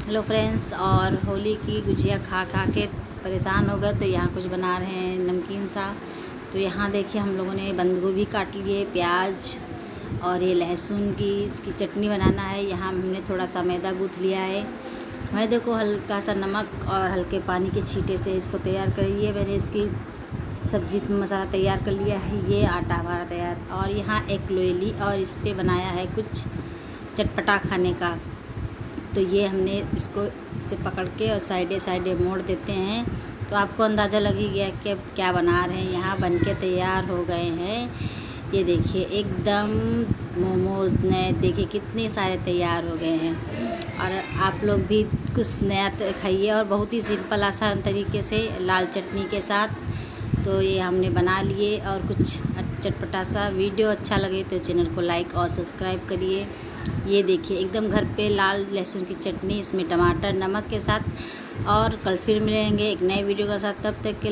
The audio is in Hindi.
हेलो फ्रेंड्स, और होली की गुजिया खा खा के परेशान हो गए तो यहाँ कुछ बना रहे हैं नमकीन सा। तो यहाँ देखिए हम लोगों ने बंद गोभी काट लिए, प्याज और ये लहसुन की इसकी चटनी बनाना है। यहाँ हमने थोड़ा सा मैदा गूँथ लिया है। मैं देखो हल्का सा नमक और हल्के पानी के छींटे से इसको तैयार करिए। मैंने इसकी सब्जी मसाला तैयार कर लिया है। ये आटा हमारा तैयार, और यहाँ एक लोई और इस पर बनाया है कुछ चटपटा खाने का। तो ये हमने इसको इसे पकड़ के और साइडे मोड़ देते हैं तो आपको अंदाज़ा लग ही गया कि अब क्या बना रहे हैं। यहाँ बन के तैयार हो गए हैं। ये देखिए एकदम मोमोज़ नए देखिए कितने सारे तैयार हो गए हैं। और आप लोग भी कुछ नया खाइए, और बहुत ही सिंपल आसान तरीके से लाल चटनी के साथ। तो ये हमने बना लिए, और कुछ चटपटा सा। वीडियो अच्छा लगे तो चैनल को लाइक और सब्सक्राइब करिए। ये देखिए एकदम घर पे लाल लहसुन की चटनी, इसमें टमाटर नमक के साथ। और कल फिर मिलेंगे एक नए वीडियो के साथ, तब तक के लिए